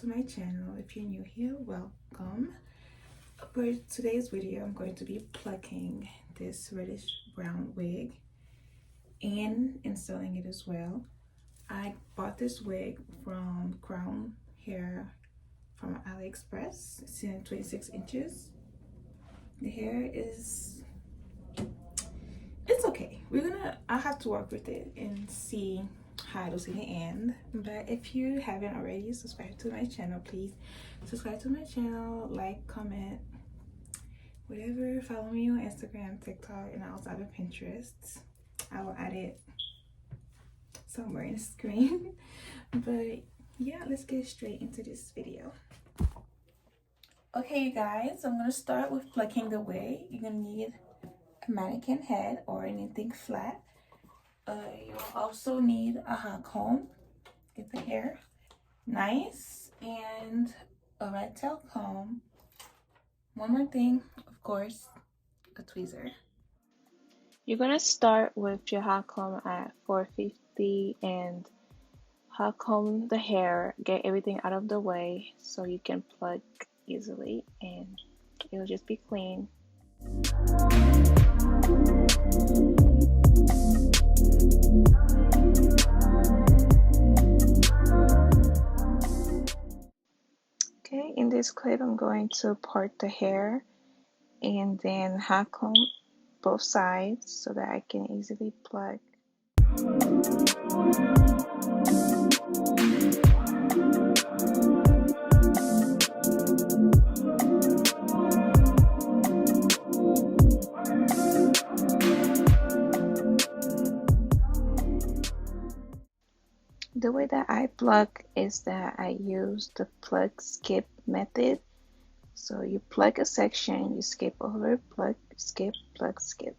to my channel. If you're new here, welcome. For today's video, I'm going to be plucking this reddish brown wig and installing it as well. I bought this wig from Crown Hair from AliExpress. It's in 26 inches. The hair is, it's okay. I'll have to work with it and see how it'll see the end. But if you haven't already subscribed to my channel, please subscribe to my channel, like, comment, whatever. Follow me on Instagram, TikTok, and I also have a Pinterest. I will add it somewhere in the screen. But yeah, let's get straight into this video. Okay, you guys, I'm gonna start with plucking the wig. You're gonna need a mannequin head or anything flat. You'll also need a hot comb. Get the hair nice, and a red tail comb. One more thing, of course, a tweezer. You're gonna start with your hot comb at 450 and hot comb the hair, get everything out of the way so you can pluck easily and it'll just be clean. Okay, in this clip I'm going to part the hair and then hot comb both sides so that I can easily pluck. The way that I pluck is that I use the pluck skip method. So you pluck a section, you skip over, pluck, skip, pluck, skip.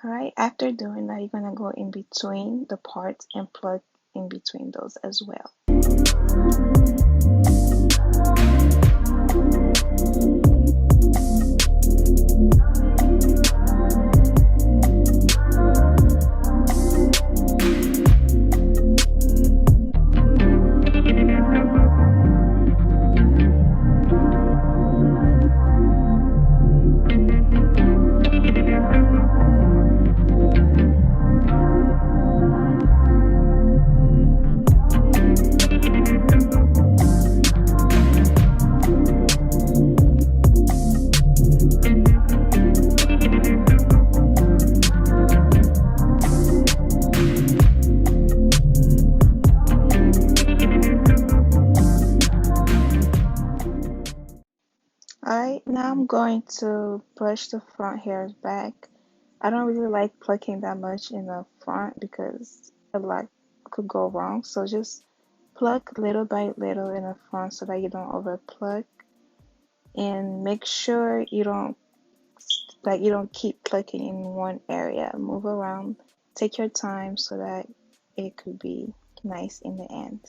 Alright, after doing that, you're going to go in between the parts and pluck in between those as well. Alright, now I'm going to brush the front hairs back. I don't really like plucking that much in the front because a lot could go wrong. So just pluck little by little in the front so that you don't over pluck. And make sure you don't keep plucking in one area. Move around, take your time so that it could be nice in the end.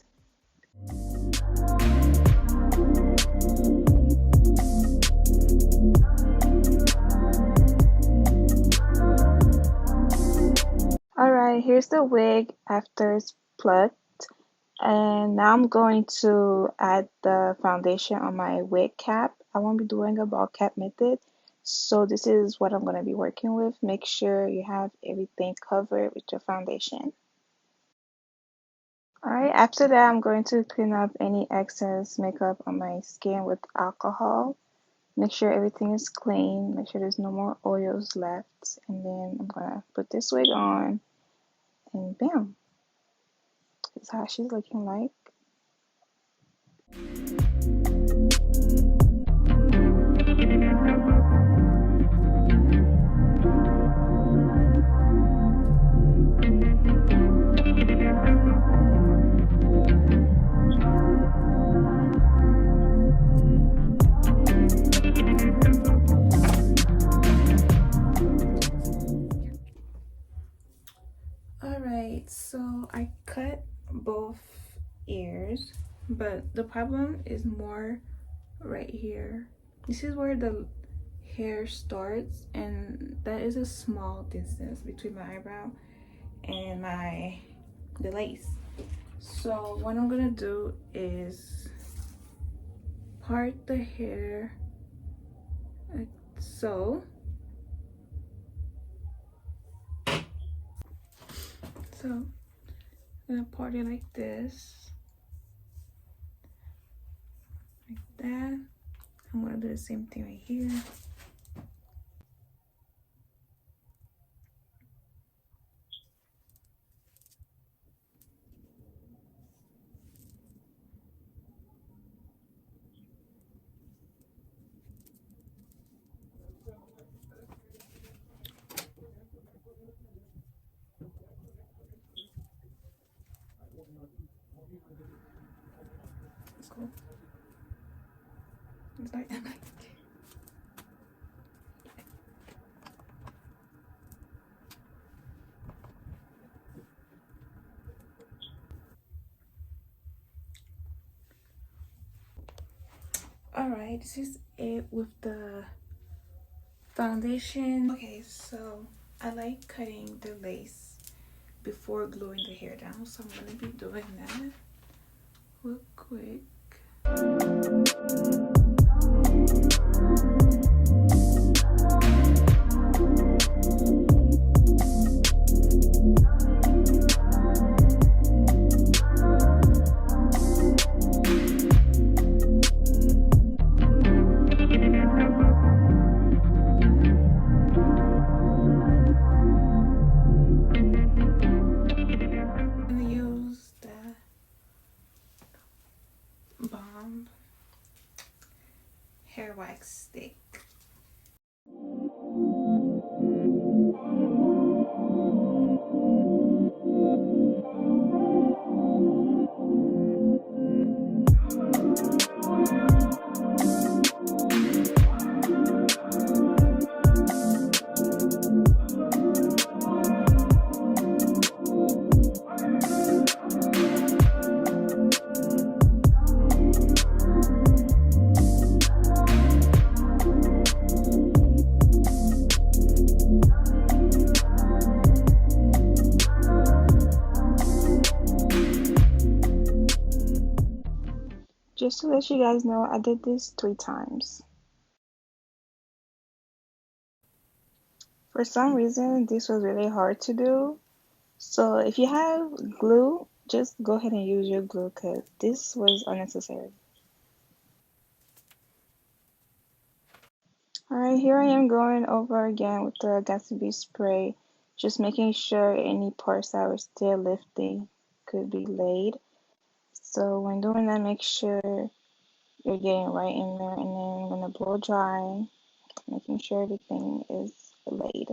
Alright, here's the wig after it's plucked, and now I'm going to add the foundation on my wig cap. I won't be doing a ball cap method, so this is what I'm going to be working with. Make sure you have everything covered with your foundation. Alright, after that I'm going to clean up any excess makeup on my skin with alcohol. Make sure everything is clean, make sure there's no more oils left, and then I'm going to put this wig on, and bam, this is how she's looking like. but the problem is more right here. This is where the hair starts, and that is a small distance between my eyebrow and the lace. So what I'm gonna do is part the hair like so. So I'm gonna part it like this, like that. I'm gonna do the same thing right here. It's cool. It's like alright, this is it with the foundation. Okay, so I like cutting the lace before gluing the hair down, so I'm gonna be doing that real quick. Hair wax stick. Just to let you guys know, I did this 3 times. For some reason, this was really hard to do. So if you have glue, just go ahead and use your glue because this was unnecessary. Alright, here I am going over again with the Gatsby spray, just making sure any parts that were still lifting could be laid. So when doing that, make sure you're getting right in there, and then I'm going to blow dry, making sure everything is laid.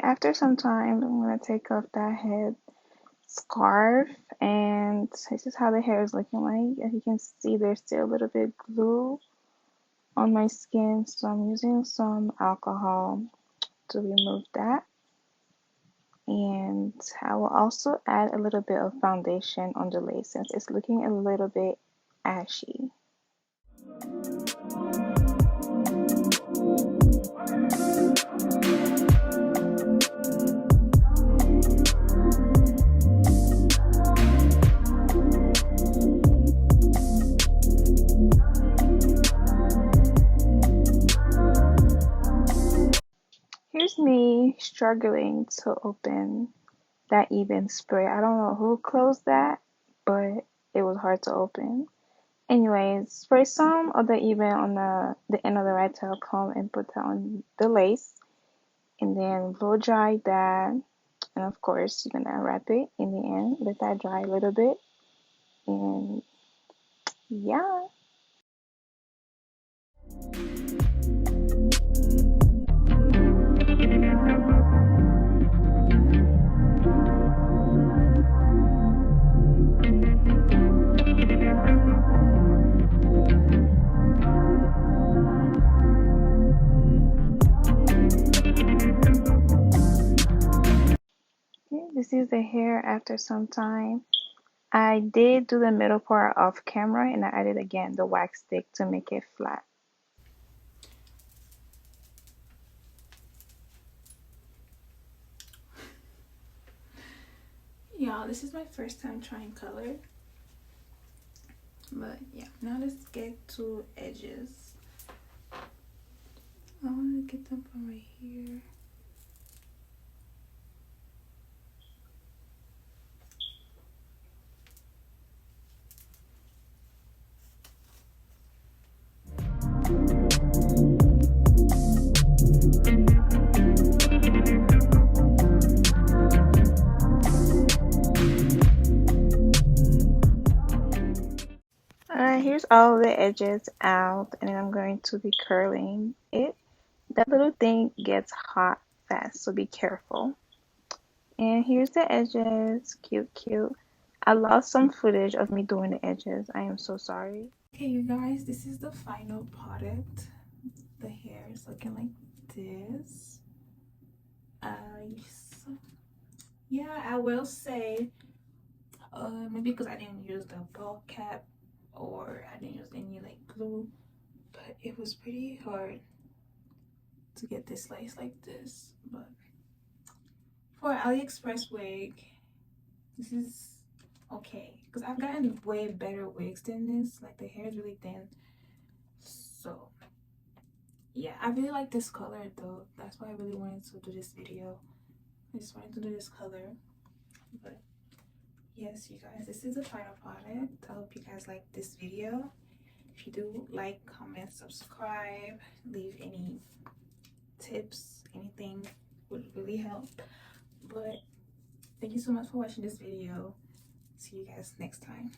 After some time, I'm going to take off that head scarf, and this is how the hair is looking like. As you can see, there's still a little bit glue on my skin, so I'm using some alcohol to remove that. And I will also add a little bit of foundation on the lace since it's looking a little bit ashy. Here's me struggling to open that even spray. I don't know who closed that, but it was hard to open. Anyways, spray some of the even on the end of the rat tail comb and put that on the lace, and then blow dry that, And of course, you're gonna wrap it in the end, let that dry a little bit, and yeah. Okay, this is the hair after some time. I did do the middle part off camera, and I added again the wax stick to make it flat. Y'all, this is my first time trying color. But yeah, now let's get to edges. I want to get them from right here. Alright, here's all the edges out, and then I'm going to be curling it. That little thing gets hot fast, so be careful. And here's the edges, cute, cute. I lost some footage of me doing the edges. I am so sorry. Okay, you guys, this is the final product. The hair is looking like this. Yeah, I will say, maybe because I didn't use the ball cap or I didn't use any like glue, but it was pretty hard to get this lace like this. But for AliExpress wig, this is okay because I've gotten way better wigs than this. Like the hair is really thin, so yeah, I really like this color though. That's why I really wanted to do this video. I just wanted to do this color. But yes, you guys, this is the final product. I hope you guys like this video. If you do, like, comment, subscribe, leave any tips, anything would really help. But thank you so much for watching this video. See you guys next time.